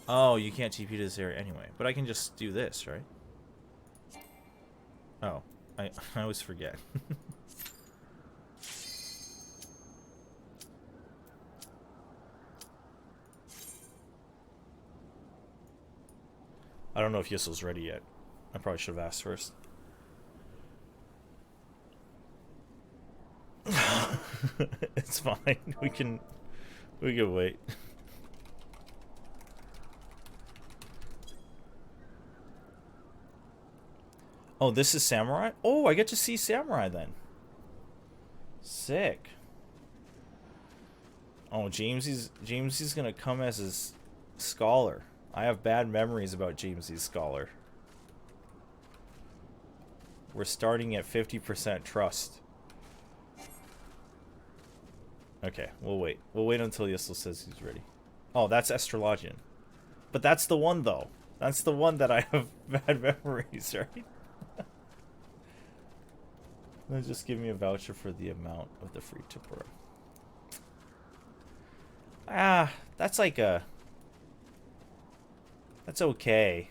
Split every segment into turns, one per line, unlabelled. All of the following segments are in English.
Oh, you can't TP to this area anyway. But I can just do this, right? Oh, I always forget. I don't know if Yissel's ready yet. I probably should have asked first. It's fine. We can wait. Oh, this is Samurai? Oh, I get to see Samurai then. Sick. Oh, Jamesy's gonna come as his scholar. I have bad memories about Jamesy's scholar. We're starting at 50% trust. Okay, we'll wait. We'll wait until Yissel says he's ready. Oh, that's Astrologian. But that's the one, though. That's the one that I have bad memories, right? Just give me a voucher for the amount of the free Chobra. Ah, that's like a... That's okay.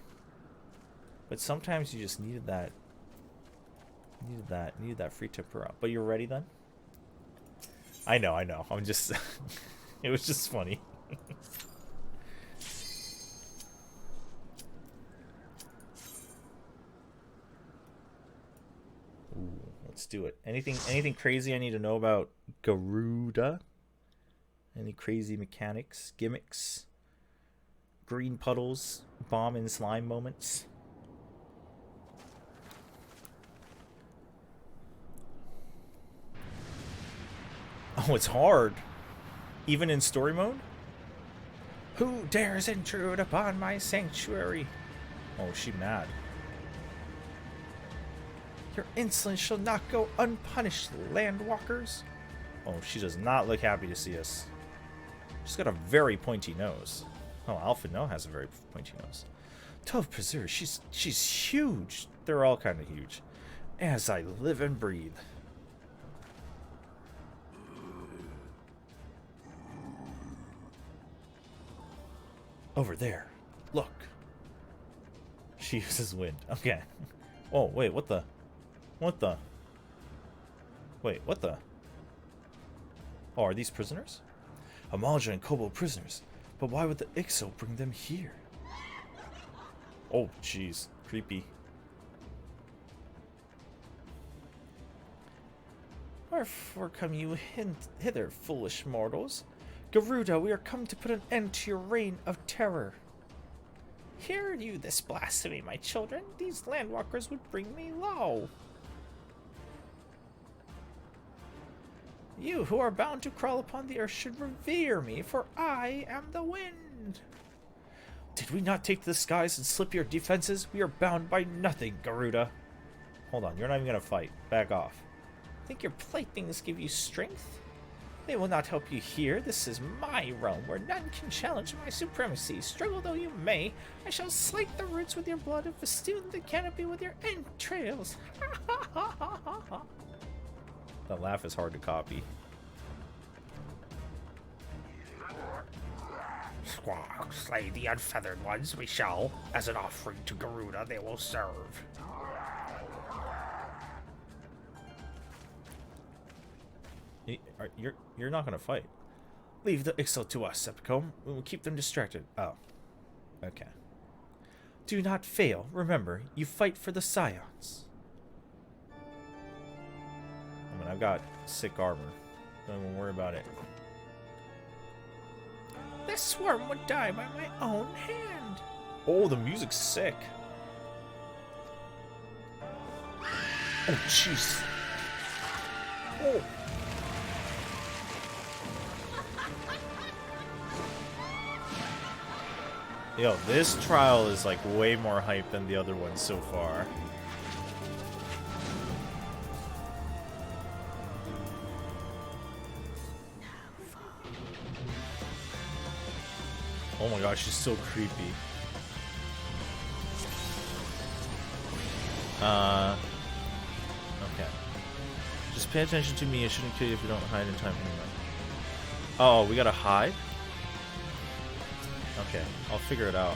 But sometimes you just needed that... Needed that free Chobra. But you're ready then? I know. I'm just... It was just funny. Ooh, let's do it. Anything crazy I need to know about Garuda? Any crazy mechanics, gimmicks, green puddles, bomb and slime moments? Oh, it's hard. Even in story mode? Who dares intrude upon my sanctuary? Oh, is she mad? Your insolence shall not go unpunished, landwalkers. Oh, she does not look happy to see us. She's got a very pointy nose. Oh, Alpha No has a very pointy nose. 12 Preserve, she's huge. They're all kind of huge. As I live and breathe. Over there. Look. She uses wind. Okay. Oh, wait, what the? What the? Wait, what the? Oh, are these prisoners? Amalja and Kobo prisoners. But why would the Ixo bring them here? Oh, jeez. Creepy. Wherefore come you hither, foolish mortals? Garuda, we are come to put an end to your reign of terror. Hear you this blasphemy, my children? These landwalkers would bring me low. You who are bound to crawl upon the earth should revere me, for I am the wind. Did we not take to the skies and slip your defenses? We are bound by nothing, Garuda. Hold on, you're not even gonna fight. Back off. Think your playthings give you strength? They will not help you here. This is my realm, where none can challenge my supremacy. Struggle though you may, I shall slake the roots with your blood and festoon the canopy with your entrails. That laugh is hard to copy. Slay the unfeathered ones, we shall. As an offering to Garuda, they will serve. You're not gonna fight. Leave the Ixo to us, Sepicombe. We will keep them distracted. Oh. Okay. Do not fail. Remember, you fight for the Scions. I mean, I've got sick armor. Don't even worry about it. This swarm would die by my own hand. Oh, the music's sick. Oh, jeez. Oh. Yo, this trial is like way more hype than the other ones so far. Oh my gosh, she's so creepy. Okay. Just pay attention to me. I shouldn't kill you if you don't hide in time anyway. Oh, we gotta hide? Okay, I'll figure it out.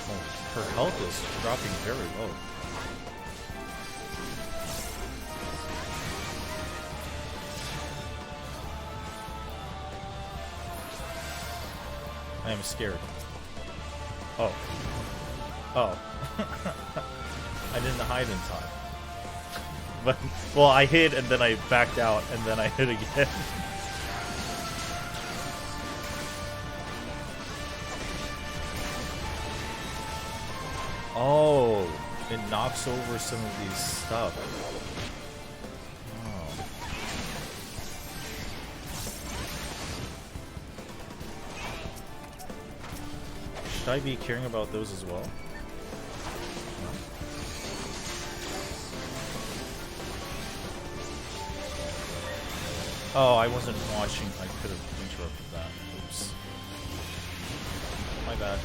Oh, her health is dropping very low. I am scared. Oh. Oh. I didn't hide in time. But, well, I hid and then I backed out and then I hid again. Oh, it knocks over some of these stuff. Should I be caring about those as well? Oh, I wasn't watching. I could have interrupted that. Oops. My bad.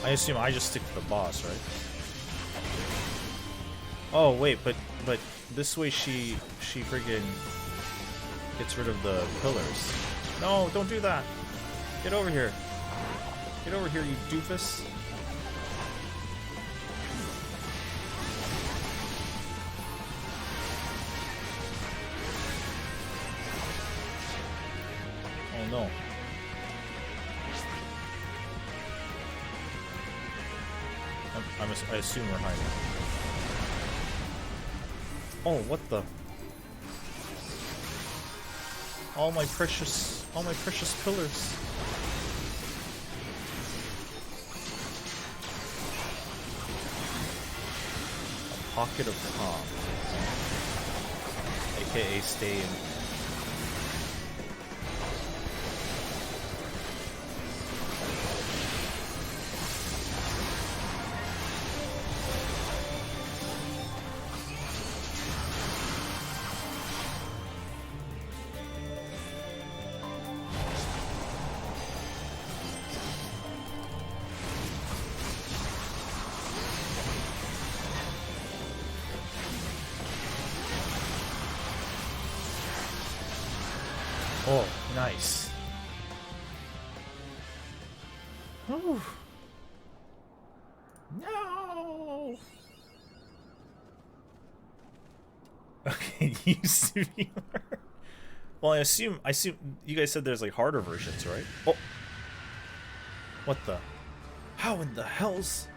I assume I just stick to the boss, right? Oh wait, but this way she friggin' gets rid of the pillars. No, don't do that. Get over here. Get over here, you doofus. Oh no. I assume we're hiding. Oh, what the? All my precious pillars. A pocket of calm, aka stay in. Oh, nice. Oh. No. Okay, used to be hard. Well, I assume you guys said there's like harder versions, right? Oh. What the? How in the hells?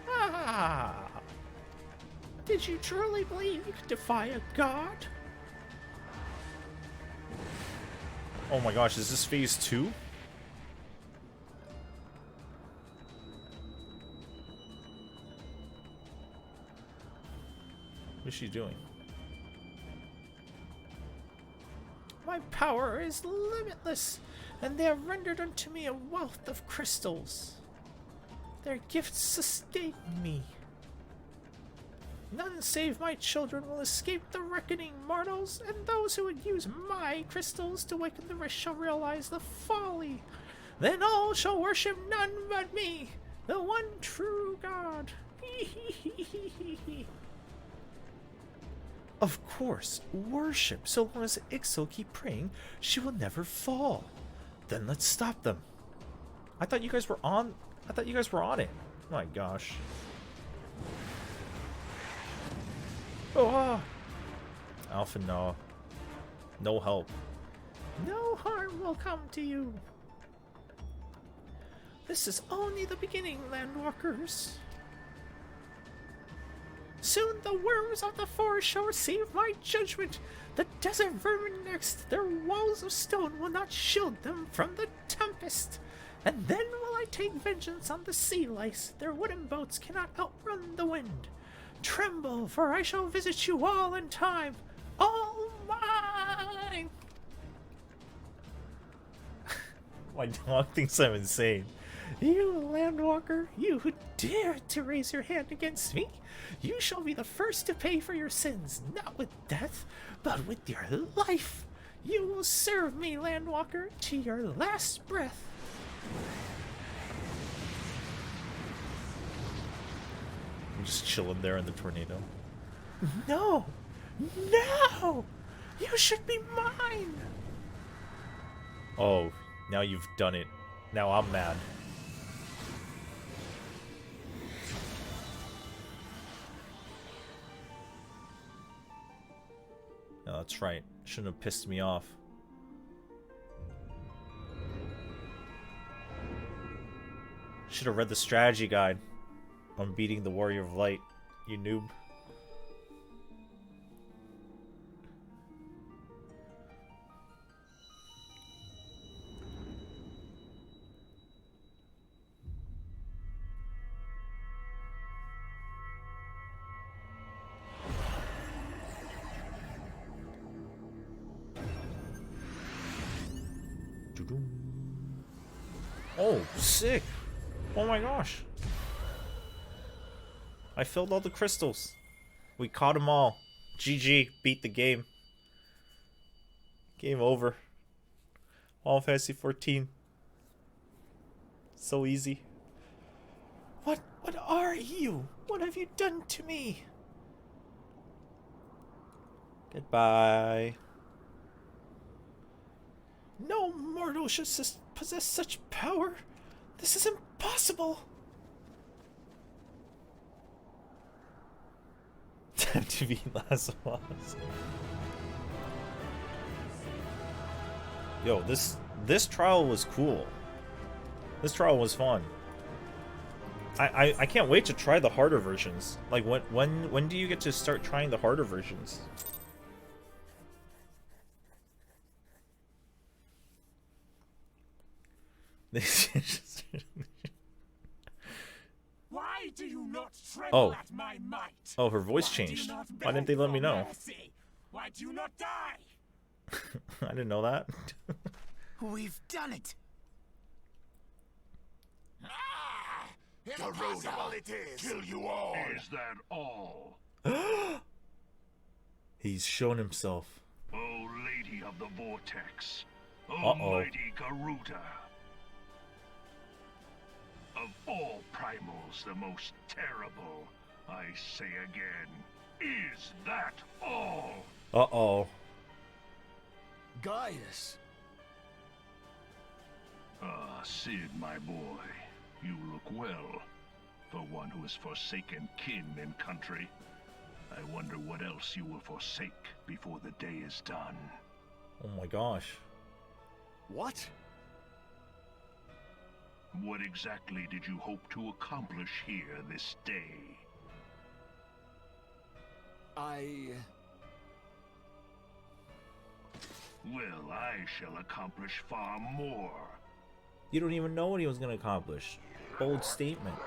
Ah. Did you truly believe you could defy a god? Oh my gosh, is this phase 2? What is she doing? My power is limitless, and they have rendered unto me a wealth of crystals. Their gifts sustain me. None save my children will escape the reckoning, mortals, and those who would use my crystals to waken the rest shall realize the folly. Then all shall worship none but me, the one true God. Of course, worship. So long as Ixo keep praying, she will never fall. Then let's stop them. I thought you guys were on it. Oh my gosh. Oh, Alpha, no. No help. No harm will come to you. This is only the beginning, Landwalkers. Soon the worms of the forest shall receive my judgment. The desert vermin next. Their walls of stone will not shield them from the tempest. And then will I take vengeance on the sea lice. Their wooden boats cannot outrun the wind. Tremble, for I shall visit you all in time. All mine! My dog thinks I'm insane. You, Landwalker, you who dare to raise your hand against me, you shall be the first to pay for your sins, not with death, but with your life. You will serve me, Landwalker, to your last breath. I'm just chilling there in the tornado. No! No! You should be mine! Oh, now you've done it. Now I'm mad. No, that's right. Shouldn't have pissed me off. Should have read the strategy guide on beating the Warrior of Light, you noob. Oh, sick! Oh my gosh! I filled all the crystals. We caught them all. GG, beat the game. Game over. Final Fantasy 14. So easy. What are you? What have you done to me? Goodbye. No mortal should possess such power. This is impossible. Time to be Last of Us. Yo, this trial was cool. This trial was fun. I can't wait to try the harder versions. Like when do you get to start trying the harder versions?
Why do you not tremble at my might?
Oh, her voice changed. Why didn't they let me know?
Mercy? Why do you not die?
I didn't know that.
We've done it. Ah! Impossible it is.
Kill you all. Is that all?
He's shown himself.
Oh, Lady of the Vortex.
Almighty
Garuda. Of all primals, the most terrible, I say again, is that all?
Uh-oh.
Guide us.
Ah, Sid, my boy, you look well. For one who has forsaken kin and country, I wonder what else you will forsake before the day is done.
Oh my gosh.
What?
What exactly did you hope to accomplish here this day? Well, I shall accomplish far more.
You don't even know what he was going to accomplish. Bold statement.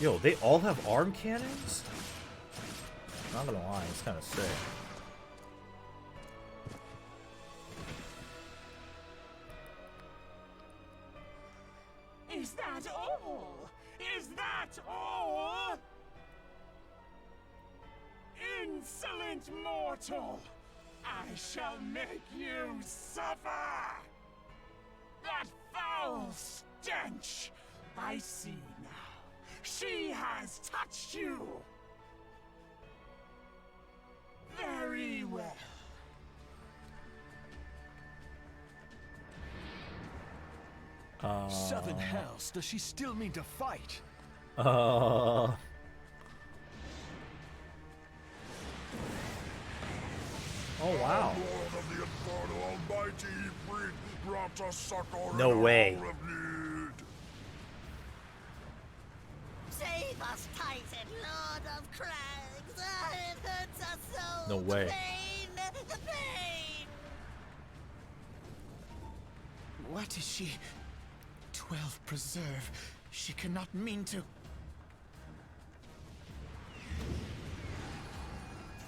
Yo, they all have arm cannons? Not gonna lie, it's kind of sick.
Is that all? Is that all? Insolent mortal! I shall make you suffer! That foul stench! I see now. She has touched you! Very well.
Southern Hells, does she still mean to fight?
Oh wow. No way.
Save us, Titan, Lord of Crags! It hurts us so.
No way.
The pain!
What is she? 12 preserve. She cannot mean to.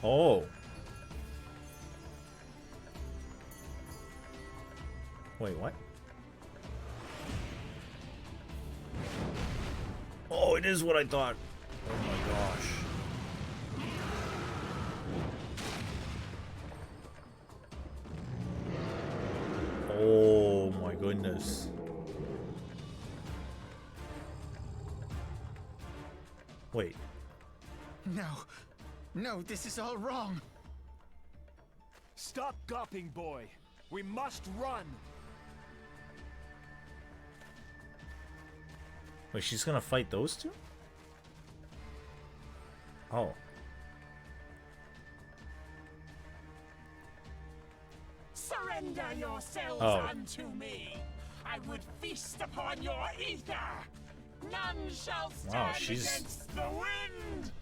Oh. Wait, what? Oh, it is what I thought. Oh my gosh. Oh my goodness. Wait.
No. No, this is all wrong.
Stop gawping, boy. We must run.
Wait, she's gonna fight those two? Oh.
Surrender yourselves
Oh.
unto me. I would feast upon your ether. None shall stand
Wow, she's-
against the wind.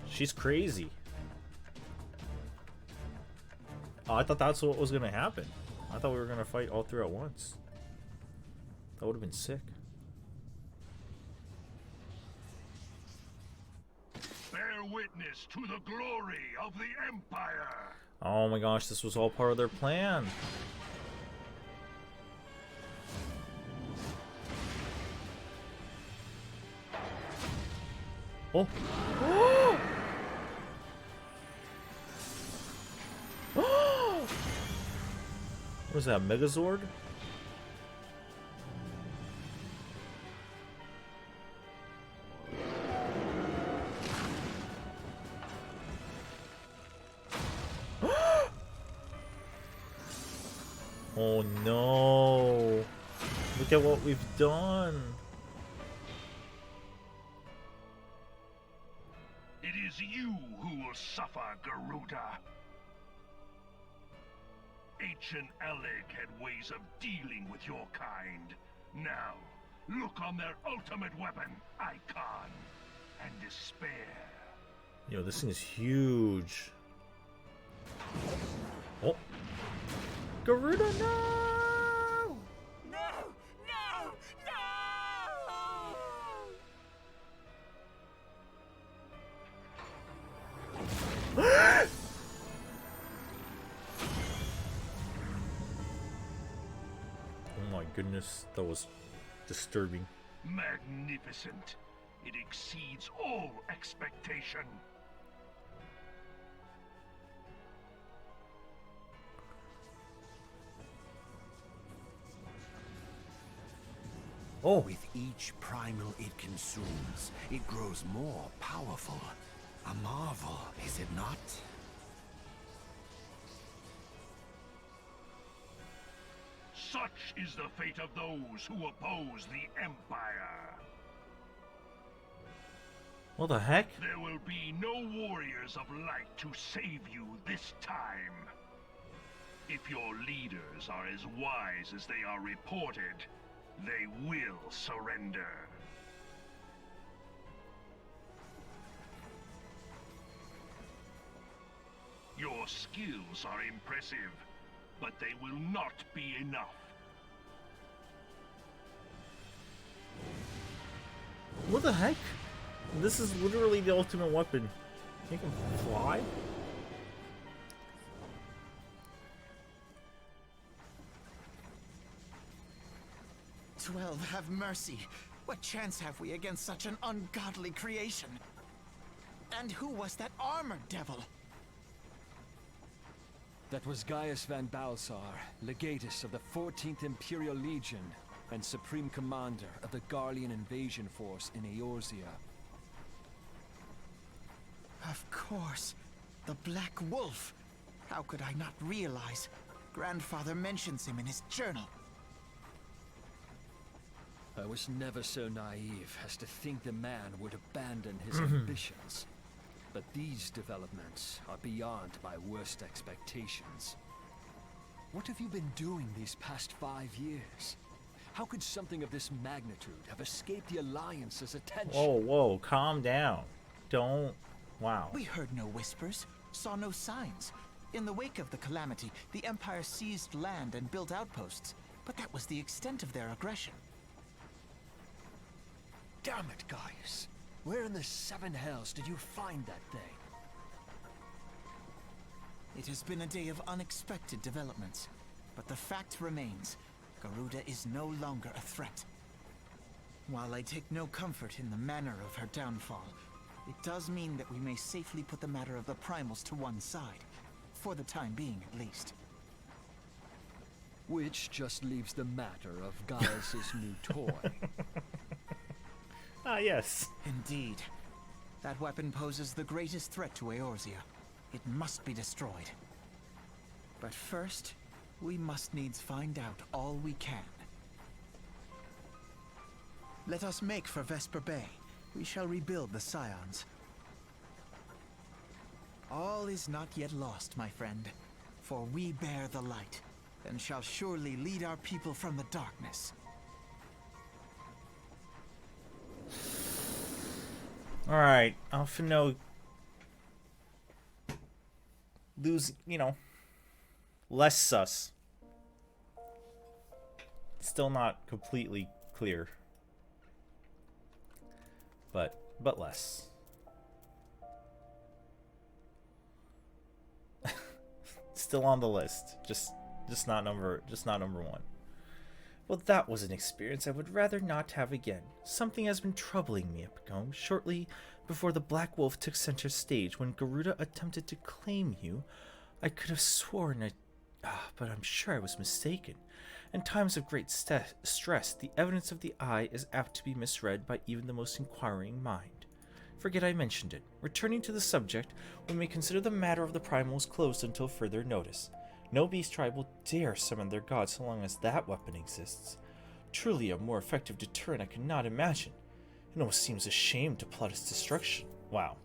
She's crazy. Oh, I thought that's what was gonna happen. I thought we were gonna fight all three at once. That would have been sick.
Bear witness to the glory of the Empire.
Oh my gosh, this was all part of their plan. Oh. What is that, Megazord? Oh no. Look at what we've done.
It is you who will suffer, Garuda. Ancient Alec had ways of dealing with your kind. Now, look on their ultimate weapon, Icon, and despair.
Yo, this thing is huge. Oh. Garuda, no!
No, no, no!
Oh my goodness, that was disturbing.
Magnificent. It exceeds all expectation.
Oh,
With each primal it consumes, it grows more powerful. A marvel, is it not?
Such is the fate of those who oppose the Empire.
what the heck?
There will be no warriors of light to save you this time. If your leaders are as wise as they are reported, they will surrender. Your skills are impressive, but they will not be enough.
What the heck? This is literally the ultimate weapon. He can fly?
"12, have mercy. What chance have we against such an ungodly creation? And who was that armored devil?"
That was Gaius van Balsar, legatus of the 14th Imperial Legion and Supreme Commander of the Garlean invasion force in Eorzea.
Of course. The Black Wolf. How could I not realize? Grandfather mentions him in his journal.
I was never so naive as to think the man would abandon his ambitions. But these developments are beyond my worst expectations. What have you been doing these past 5 years? How could something of this magnitude have escaped the Alliance's attention?
Whoa, whoa, calm down. Don't. Wow.
We heard no whispers, saw no signs. In the wake of the calamity, the Empire seized land and built outposts. But that was the extent of their aggression.
Damn it, Gaius. Where in the seven hells did you find that thing?
It has been a day of unexpected developments. But the fact remains, Garuda is no longer a threat. While I take no comfort in the manner of her downfall, it does mean that we may safely put the matter of the primals to one side. For the time being, at least.
Which just leaves the matter of Gaius' new toy.
Ah, yes.
Indeed. That weapon poses the greatest threat to Eorzea. It must be destroyed. But first, we must needs find out all we can. Let us make for Vesper Bay. We shall rebuild the Scions. All is not yet lost, my friend, for we bear the light, and shall surely lead our people from the darkness.
Alright, Alphino lose, less sus. Still not completely clear. But less. Still on the list. Just not number 1. Well, that was an experience I would rather not have again. Something has been troubling me, Epicome. Shortly before the Black Wolf took center stage, when Garuda attempted to claim you, I could have sworn but I'm sure I was mistaken. In times of great stress, the evidence of the eye is apt to be misread by even the most inquiring mind. Forget I mentioned it. Returning to the subject, we may consider the matter of the primals closed until further notice. No beast tribe will dare summon their god so long as that weapon exists. Truly a more effective deterrent I could not imagine. It almost seems a shame to plot its destruction. Wow.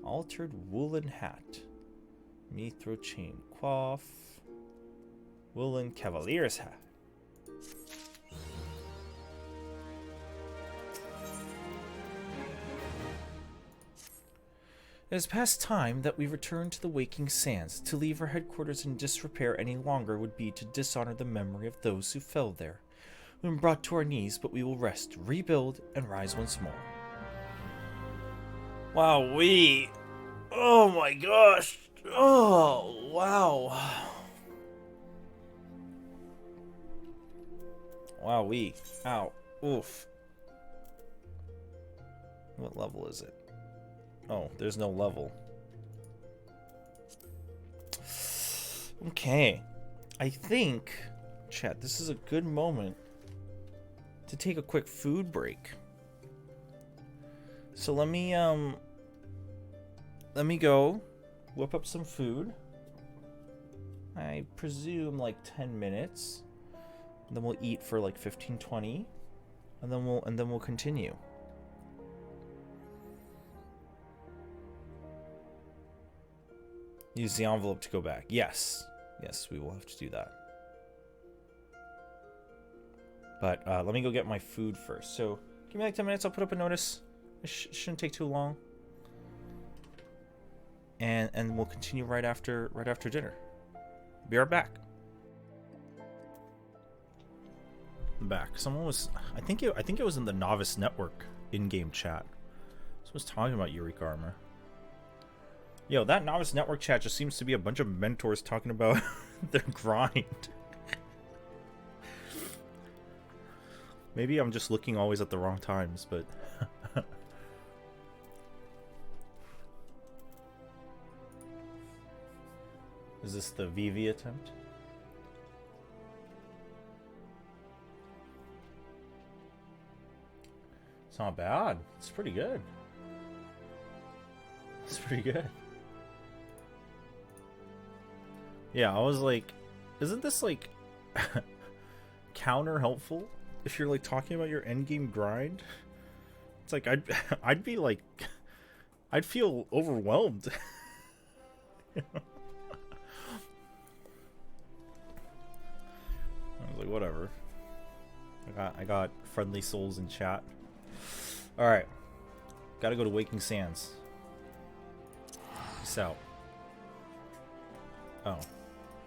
Altered woolen hat. Mithril chain coif. Woolen cavalier's hat. It is past time that we return to the Waking Sands. To leave our headquarters in disrepair any longer would be to dishonor the memory of those who fell there. We've been brought to our knees, but we will rest, rebuild, and rise once more. Wow, oh my gosh! Oh, wow. Wow, ow, oof. What level is it? Oh, there's no level. Okay. I think, chat, this is a good moment to take a quick food break. So let me go whip up some food. I presume like 10 minutes. And then we'll eat for like 15-20. And then we'll continue. Use the envelope to go back. Yes. Yes, we will have to do that. But let me go get my food first. So give me like 10 minutes. I'll put up a notice. It shouldn't take too long. And we'll continue right after dinner. Be right back. I'm back. Someone was, I think it was in the Novice Network in-game chat. Someone was talking about Eureka Armor. Yo, that Novice Network chat just seems to be a bunch of mentors talking about their grind. Maybe I'm just looking always at the wrong times, but... Is this the VV attempt? It's not bad. It's pretty good. It's pretty good. Yeah, I was like, isn't this like counter helpful if you're like talking about your endgame grind? It's like I'd be like, I'd feel overwhelmed. I was like, whatever. I got friendly souls in chat. All right, gotta go to Waking Sands. Peace out. Oh,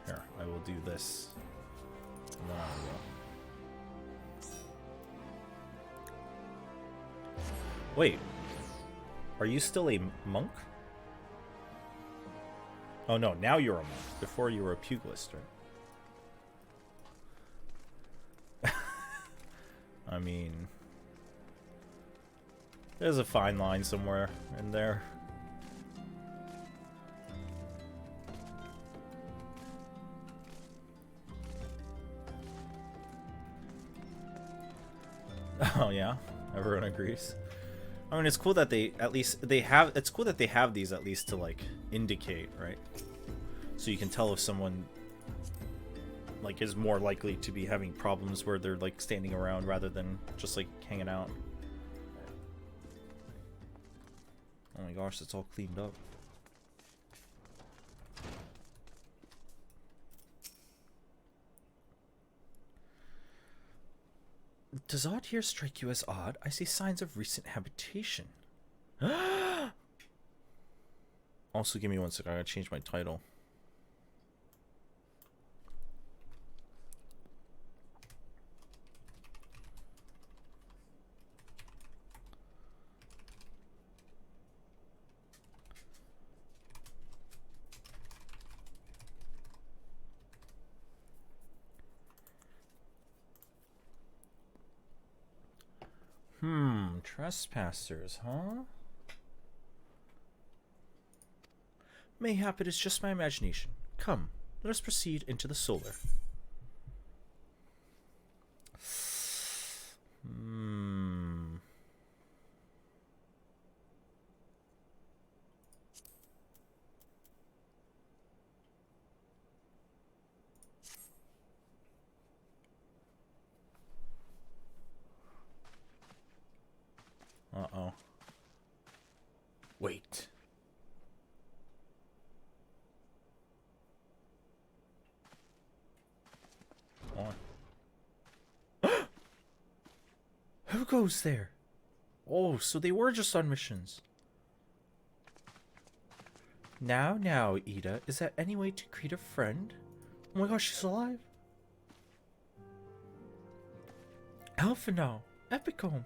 here, I will do this. And then I will. Wait, are you still a monk? Oh no, now you're a monk. Before you were a pugilist, right? I mean, there's a fine line somewhere in there. Oh yeah, everyone agrees. I mean, it's cool that they at least it's cool that they have these at least to like indicate, right? So you can tell if someone like is more likely to be having problems where they're like standing around rather than just like hanging out. Oh my gosh, it's all cleaned up. Does odd here strike you as odd? I see signs of recent habitation. Also, give me 1 second. I gotta change my title. Trespassers, huh? Mayhap it is just my imagination. Come, let us proceed into the solar. Uh-oh. Wait. On. Who goes there? Oh, so they were just on missions. Now, Ida, is that any way to greet a friend? Oh my gosh, she's alive. Alpha now, Epicome.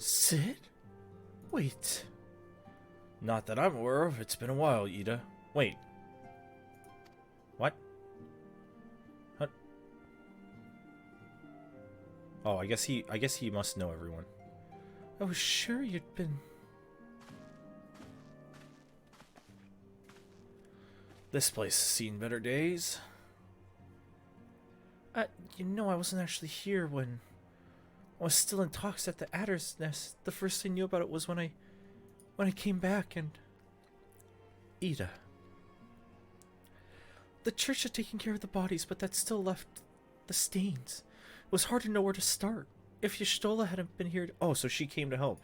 Sid? Wait. Not that I'm aware of. It's been a while, Ida. Wait. What? What? Oh, I guess he must know everyone. I was sure you'd been... This place has seen better days. You know, I wasn't actually here when... I was still in talks at the Adder's Nest. The first I knew about it was when I came back and... Ida. The church had taken care of the bodies, but that still left the stains. It was hard to know where to start. If Y'shtola hadn't been here... Oh, so she came to help.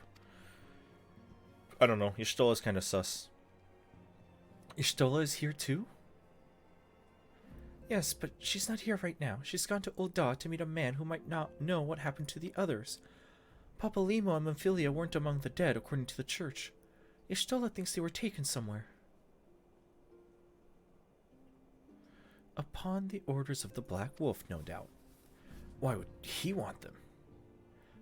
I don't know. Y'shtola's kind of sus. Y'shtola is here too? Yes, but she's not here right now. She's gone to Ul'dah to meet a man who might not know what happened to the others. Papalimo and Memphilia weren't among the dead, according to the church. Y'shtola thinks they were taken somewhere. Upon the orders of the Black Wolf, no doubt. Why would he want them?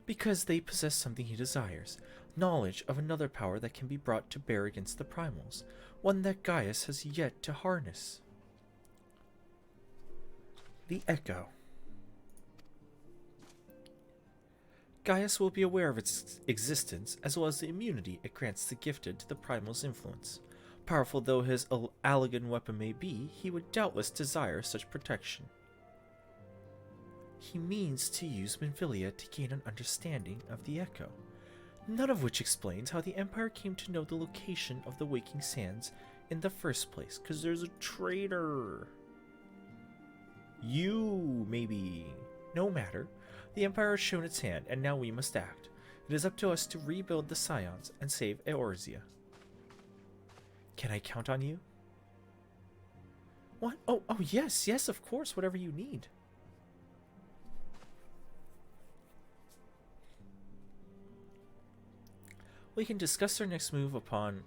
Because they possess something he desires. Knowledge of another power that can be brought to bear against the primals. One that Gaius has yet to harness. The Echo. Gaius will be aware of its existence, as well as the immunity it grants the gifted to the primal's influence. Powerful though his Allagan weapon may be, he would doubtless desire such protection. He means to use Memphilia to gain an understanding of the Echo, none of which explains how the Empire came to know the location of the Waking Sands in the first place, because there's a traitor. You, maybe. No matter. The Empire has shown its hand, and now we must act. It is up to us to rebuild the Scions and save Eorzea. Can I count on you? What? Oh, yes, of course, whatever you need. We can discuss our next move upon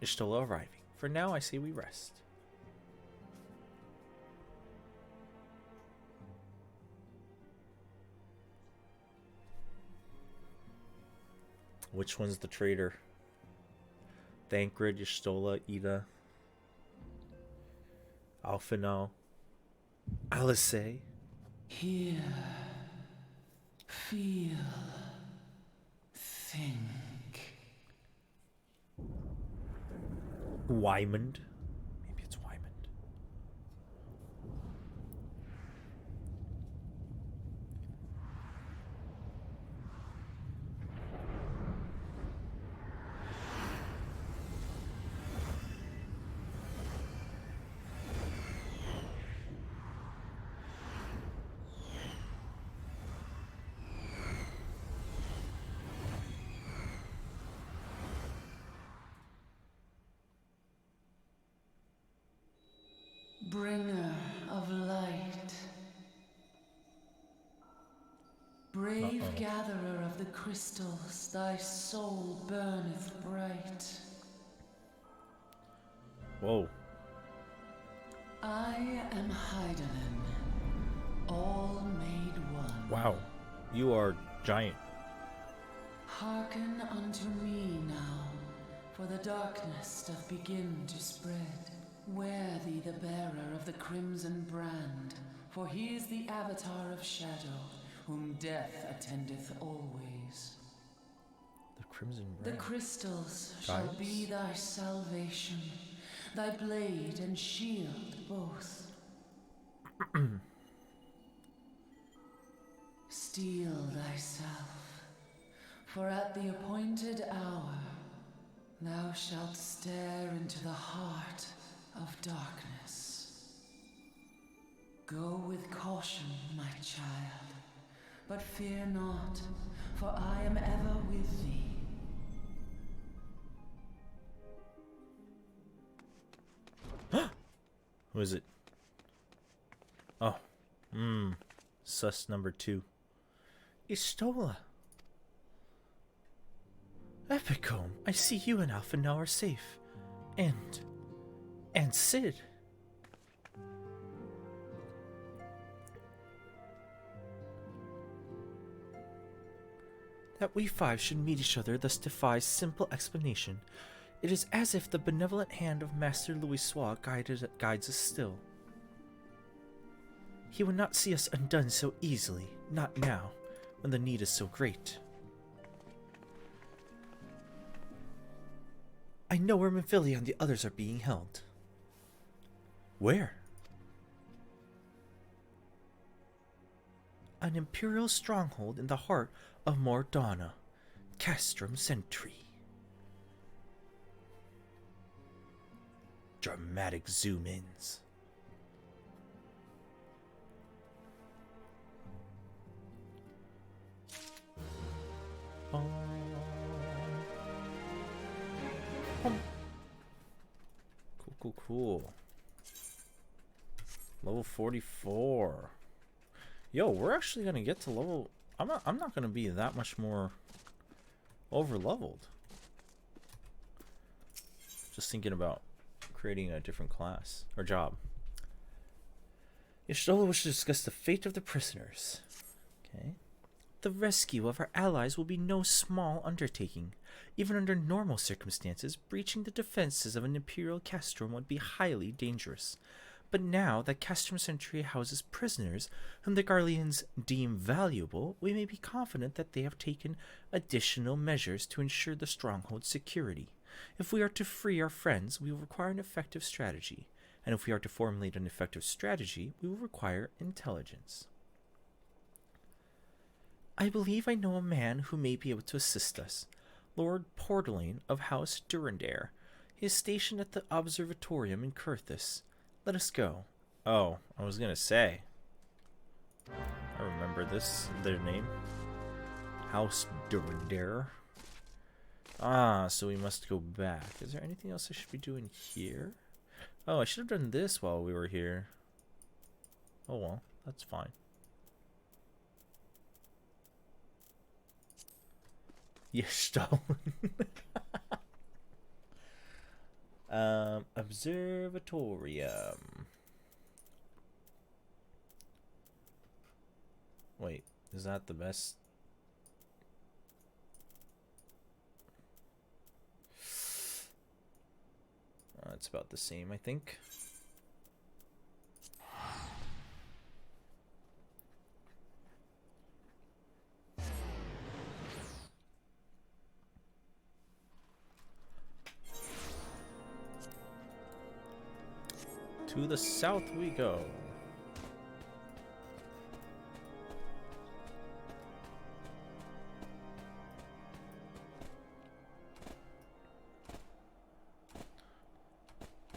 Y'shtola arriving. For now, I say we rest. Which one's the traitor? Thancred, Y'shtola, Ida, Alphinaud, Alice.
Here
Feel. Think.
Wymond. Maybe it's Wymond.
Bringer of light. Brave gatherer of the crystals, thy soul burneth bright.
Whoa.
I am Heidelin, all made one.
Wow. You are giant.
Hearken unto me now, for the darkness doth begin to spread. Wear thee the bearer of the crimson brand, for he is the avatar of shadow, whom death attendeth always.
The crimson
The
brand.
crystals shall
Guys?
be thy salvation, thy blade and shield both. Steel thyself, for at the appointed hour thou shalt stare into the heart of darkness. Go with caution, my child, but fear not, for I am ever with thee.
Who is it? Oh. Sus number 2. Istola. Epicombe, I see you and Alpha now are safe. And Sid. That we five should meet each other thus defies simple explanation. It is as if the benevolent hand of Master Louisoix guides us still. He would not see us undone so easily, not now, when the need is so great. I know where Mephilia and the others are being held. Where? An imperial stronghold in the heart of Mordana, Castrum Sentry. Dramatic zoom-ins. Cool. Level 44. Yo, we're actually gonna get to level. I'm not gonna be that much more over leveled. Just thinking about creating a different class or job. Y'shtola wishes to discuss the fate of the prisoners. Okay. The rescue of our allies will be no small undertaking. Even under normal circumstances, breaching the defenses of an imperial castrum would be highly dangerous. But now that Castrum Sentry houses prisoners whom the Garleans deem valuable, we may be confident that they have taken additional measures to ensure the stronghold's security. If we are to free our friends, we will require an effective strategy. And if we are to formulate an effective strategy, we will require intelligence. I believe I know a man who may be able to assist us. Lord Portelaine of House Durandare. He is stationed at the Observatorium in Curthis. Let us go. Oh, I was gonna say. I remember their name. House Durandare. Ah, so we must go back. Is there anything else I should be doing here? Oh, I should have done this while we were here. Oh well, that's fine. Y'shtola. Observatorium. Wait, is that the best? It's about the same, I think. To the south we go.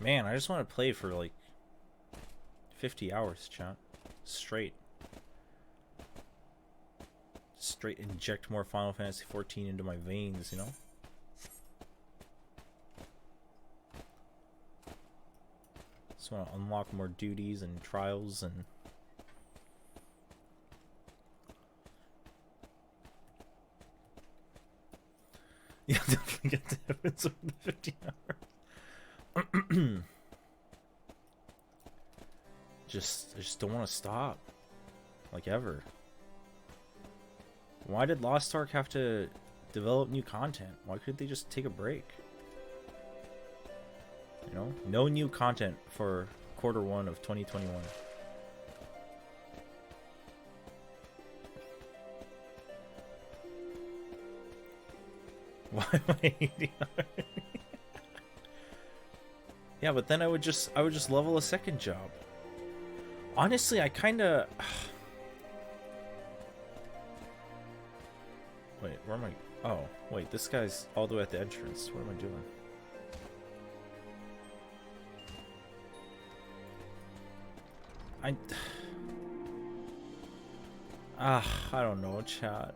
Man, I just want to play for like 50 hours, chat. Straight. Straight inject more Final Fantasy 14 into my veins, you know? Just want to unlock more duties and trials and... Yeah, definitely get the evidence of the 15 hours. I just don't want to stop. Like, ever. Why did Lost Ark have to develop new content? Why couldn't they just take a break? You know? No new content for Q1 of 2021. Why am I eating? Yeah, but then I would just level a second job. Honestly, I kinda... Wait, where am I? Oh, wait, this guy's all the way at the entrance. What am I doing? I don't know, chat.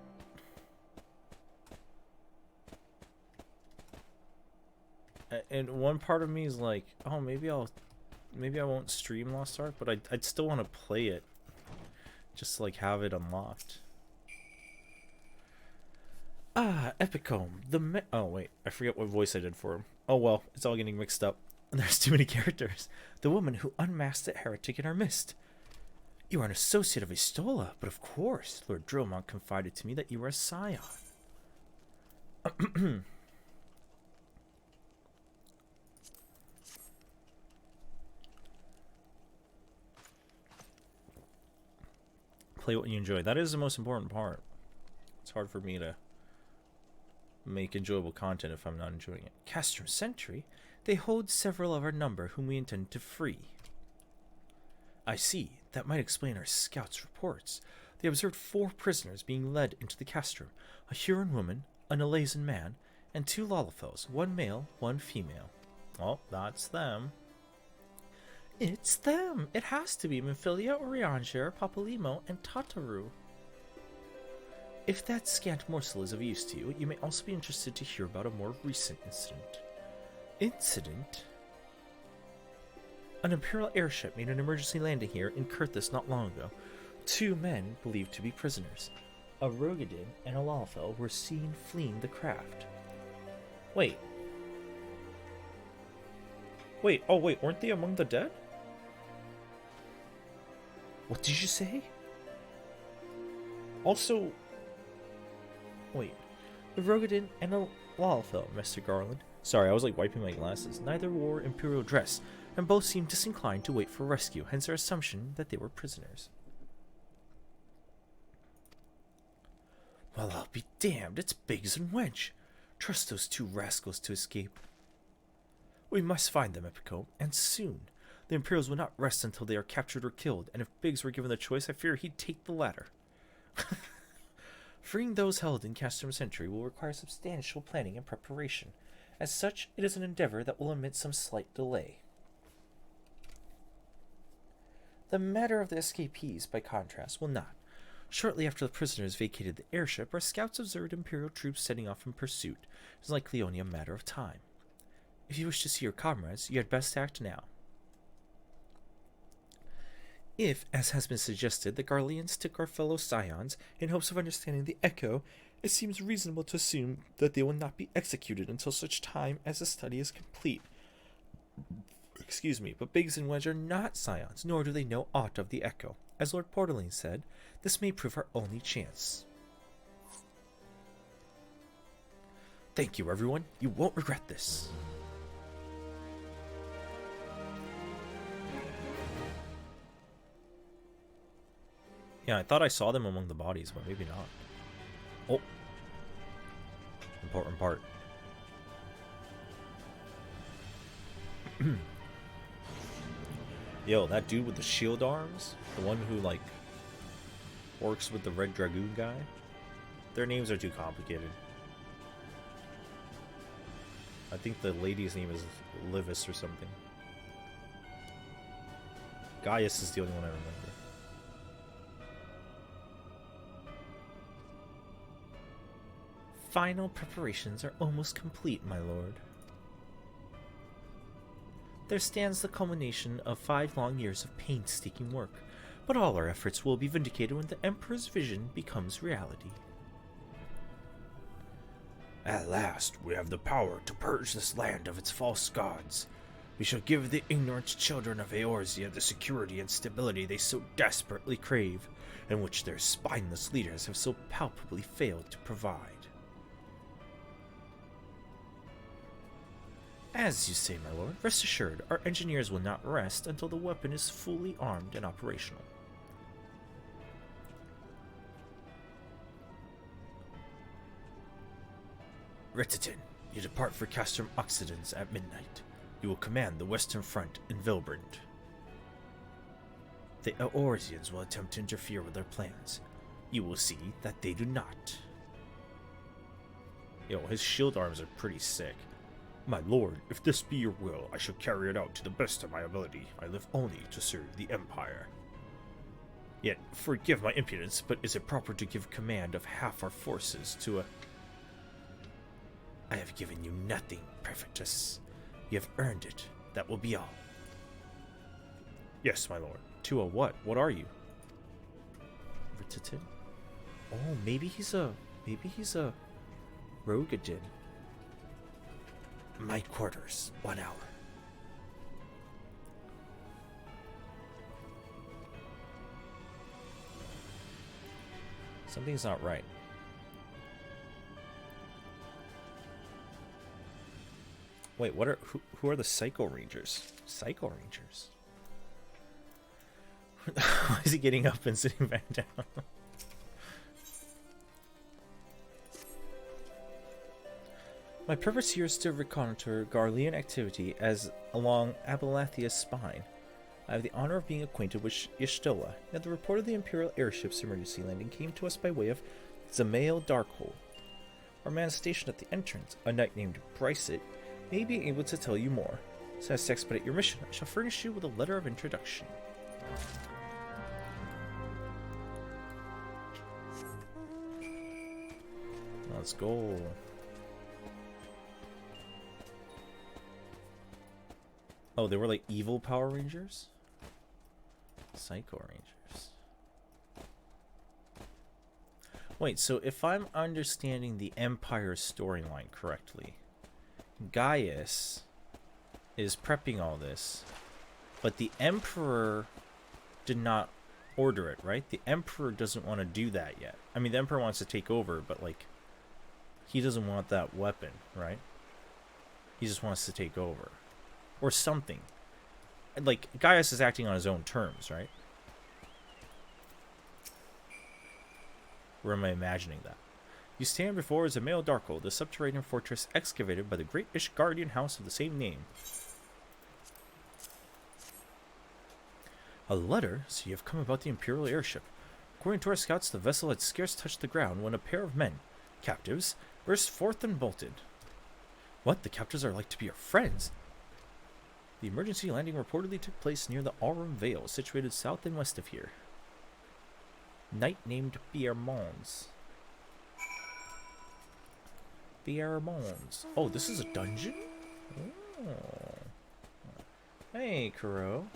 And one part of me is like, oh, maybe I won't stream Lost Ark, but I'd still want to play it. Just to, like, have it unlocked. Ah, Epicome. Oh, wait. I forget what voice I did for him. Oh, well. It's all getting mixed up. There's too many characters. The woman who unmasked the heretic in our midst. You are an associate of Istola, but of course, Lord Dromont confided to me that you were a scion. Play what you enjoy. That is the most important part. It's hard for me to make enjoyable content if I'm not enjoying it. Castrum Sentry. They hold several of our number whom we intend to free. I see. That might explain our scouts' reports. They observed 4 prisoners being led into the castrum. A Huron woman, an Alazan man, and 2 Lalafels. 1 male, 1 female. Oh, that's them. It's them! It has to be Memphilia, Orianger, Papalimo, and Tataru. If that scant morsel is of use to you, you may also be interested to hear about a more recent incident. Incident? An Imperial airship made an emergency landing here in Kurthus not long ago. 2 men, believed to be prisoners, a Rogadin and a Lalafel, were seen fleeing the craft. Wait, weren't they among the dead? What did you say? Also... Wait. The Rogadin and a Lalafel, Mr. Garland. Sorry, I was like wiping my glasses. Neither wore Imperial dress, and both seemed disinclined to wait for rescue, hence our assumption that they were prisoners. Well, I'll be damned, it's Biggs and Wedge. Trust those 2 rascals to escape. We must find them, Epicome, and soon. The Imperials will not rest until they are captured or killed, and if Biggs were given the choice, I fear he'd take the latter. Freeing those held in Castrum Sentry will require substantial planning and preparation. As such, it is an endeavor that will admit some slight delay. The matter of the escapees, by contrast, will not. Shortly after the prisoners vacated the airship, our scouts observed Imperial troops setting off in pursuit. It is likely only a matter of time. If you wish to see your comrades, you had best act now. If, as has been suggested, the Garleans took our fellow scions in hopes of understanding the echo, it seems reasonable to assume that they will not be executed until such time as the study is complete. Excuse me, but Biggs and Wedge are not scions, nor do they know aught of the echo. As Lord Portaline said, this may prove our only chance. Thank you, everyone. You won't regret this. Yeah, I thought I saw them among the bodies, but maybe not. Oh. Important part. Yo, that dude with the shield arms, the one who like works with the Red Dragoon guy, their names are too complicated. I think the lady's name is Livis or something. Gaius is the only one I remember. Final preparations are almost complete, my lord. There stands the culmination of 5 long years of painstaking work, but all our efforts will be vindicated when the Emperor's vision becomes reality. At last, we have the power to purge this land of its false gods. We shall give the ignorant children of Eorzea the security and stability they so desperately crave, and which their spineless leaders have so palpably failed to provide. As you say, my lord, rest assured, our engineers will not rest until the weapon is fully armed and operational. Retitin, you depart for Castrum Occidens at midnight. You will command the Western Front in Vilbrand. The Eorzeans will attempt to interfere with our plans. You will see that they do not. Yo, his shield arms are pretty sick. My lord, if this be your will, I shall carry it out to the best of my ability. I live only to serve the Empire. Yet, forgive my impudence, but is it proper to give command of half our forces to a... I have given you nothing, Prefectus. You have earned it. That will be all. Yes, my lord. To a what? What are you? Rititin? Oh, maybe he's a Rogadin. My quarters. 1 hour. Something's not right. Wait, what are who are the Psycho Rangers? Psycho Rangers. Why is he getting up and sitting back down? My purpose here is to reconnoiter Garlean activity as along Abelathia's spine. I have the honor of being acquainted with Y'shtola, and the report of the Imperial airship's emergency landing came to us by way of Zamael Darkhold. Our man stationed at the entrance, a knight named Brycet, may be able to tell you more. So as to expedite your mission, I shall furnish you with a letter of introduction. Let's go. Oh, they were like evil Power Rangers? Psycho Rangers. Wait, so if I'm understanding the Empire's storyline correctly, Gaius is prepping all this, but the Emperor did not order it, right? The Emperor doesn't want to do that yet. I mean, the Emperor wants to take over, but like, he doesn't want that weapon, right? He just wants to take over. Or something. Like, Gaius is acting on his own terms, right? Or am I imagining that? You stand before Zamael Darkhold, the subterranean fortress excavated by the great Ishgardian house of the same name. A letter? So you have come about the Imperial airship. According to our scouts, the vessel had scarce touched the ground when a pair of men, captives, burst forth and bolted. What? The captives are like to be our friends? The emergency landing reportedly took place near the Aurum Vale, situated south and west of here. Knight named Pierre-Mons. Pierre-Mons. Oh, this is a dungeon? Oh. Hey, Kuro.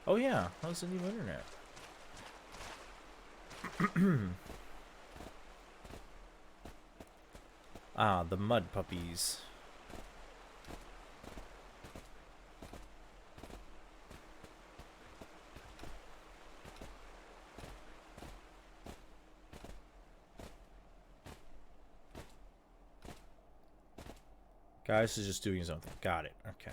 Oh yeah, how's the new internet? Ah, the mud puppies. Gaius is just doing something. Got it. Okay.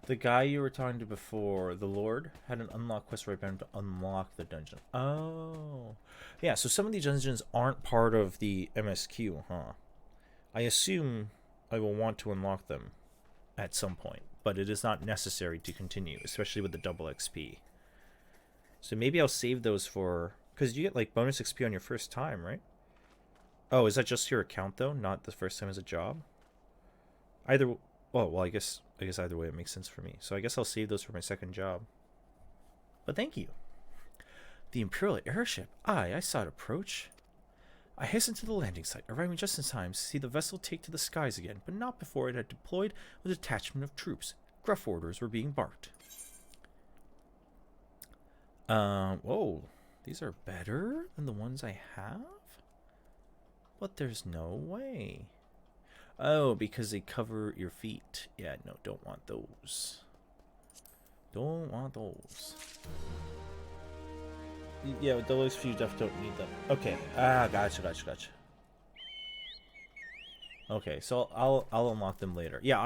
The guy you were talking to before, the Lord, had an unlock quest right behind him to unlock the dungeon. Oh. Yeah, so some of these dungeons aren't part of the MSQ, huh? I assume I will want to unlock them at some point, but it is not necessary to continue, especially with the double XP. So maybe I'll save those for... Because you get, like, bonus XP on your first time, right? Oh, is that just your account, though? Not the first time as a job? Either... Oh, well, I guess either way it makes sense for me. So I guess I'll save those for my second job. But thank you. The Imperial airship. Aye, I saw it approach. I hastened to the landing site, arriving just in time to see the vessel take to the skies again, but not before it had deployed a detachment of troops. Gruff orders were being barked. Whoa. These are better than the ones I have? But there's no way. Oh, because they cover your feet. Yeah, no, don't want those. Don't want those. Yeah, with those few stuff don't need them. Okay. Ah, gotcha. Okay, so I'll unlock them later. Yeah,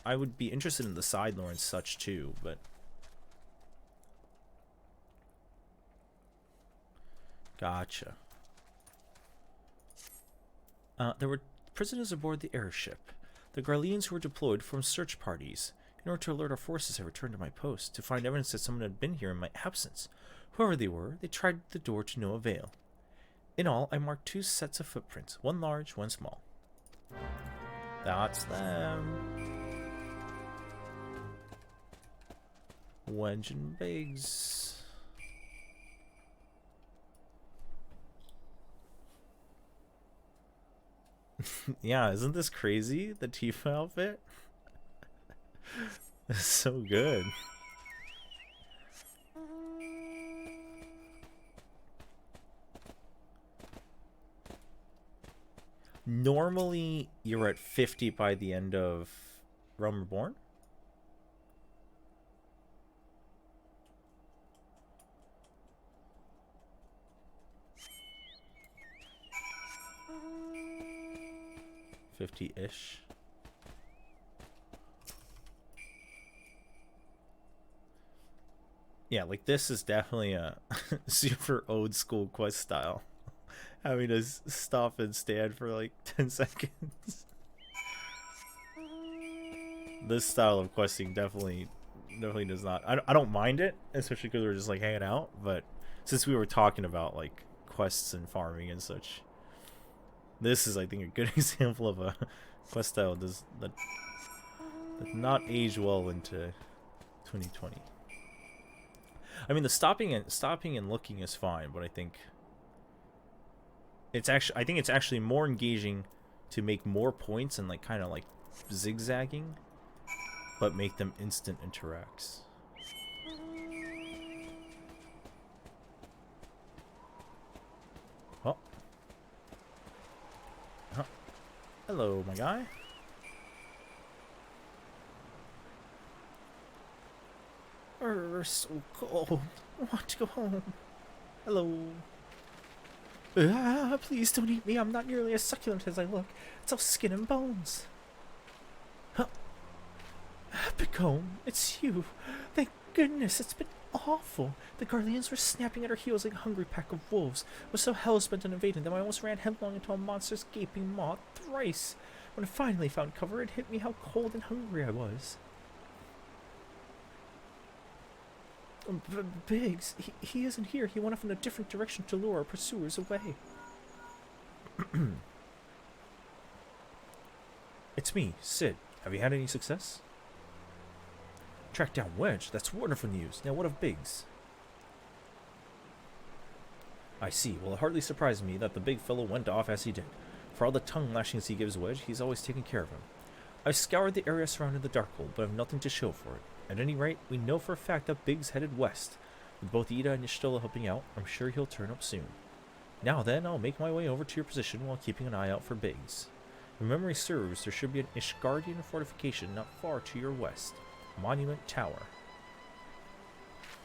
I would be interested in the side lore and such too, but gotcha. There were prisoners aboard the airship. The Garleans who were deployed formed search parties. In order to alert our forces, I returned to my post to find evidence that someone had been here in my absence. Whoever they were, they tried the door to no avail. In all, I marked 2 sets of footprints, one large, one small. That's them. Wedge and Biggs. Yeah, isn't this crazy? The Tifa outfit? It's so good. Normally, you're at 50 by the end of Realm Reborn. $50-ish. Yeah, like this is definitely a super old school quest style. Having to stop and stand for like 10 seconds. This style of questing definitely does not. I don't mind it, especially because we're just like hanging out. But since we were talking about like quests and farming and such, this is I think a good example of a quest style that not age well into 2020. I mean, the stopping and looking is fine, but I think it's actually more engaging to make more points and like kind of like zigzagging, but make them instant interacts. Oh. Huh. Hello, my guy. So cold. I want to go home. Hello. Please don't eat me. I'm not nearly as succulent as I look. It's all skin and bones. Huh. Picome, it's you. Thank goodness, it's been awful. The Garleans were snapping at our heels like a hungry pack of wolves. I was so hell-bent on invading them, I almost ran headlong into a monster's gaping maw thrice. When I finally found cover, it hit me how cold and hungry I was. Biggs, he isn't here. He went off in a different direction to lure our pursuers away. It's me, Sid. Have you had any success? Tracked down Wedge. That's wonderful news. Now what of Biggs? I see. Well, it hardly surprised me that the big fellow went off as he did. For all the tongue lashings he gives Wedge, he's always taken care of him. I've scoured the area surrounding the Darkhold, but have nothing to show for it. At any rate, we know for a fact that Biggs headed west. With both Ida and Y'shtola helping out, I'm sure he'll turn up soon. Now then, I'll make my way over to your position while keeping an eye out for Biggs. If memory serves, there should be an Ishgardian fortification not far to your west. Monument Tower.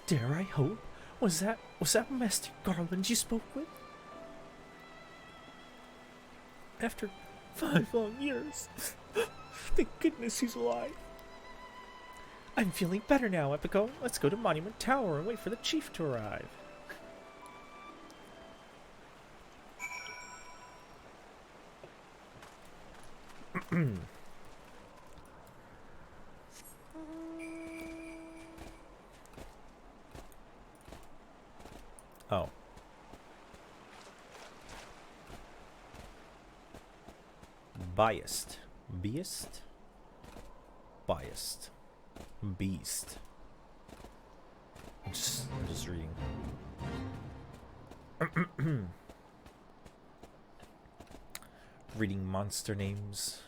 Dare I hope? Was that Master Garland you spoke with? After 5 long years. Thank goodness he's alive. I'm feeling better now, Epico. Let's go to Monument Tower and wait for the chief to arrive. Oh. Biased. Beast? Biased. Beast. I'm just reading. Reading monster names.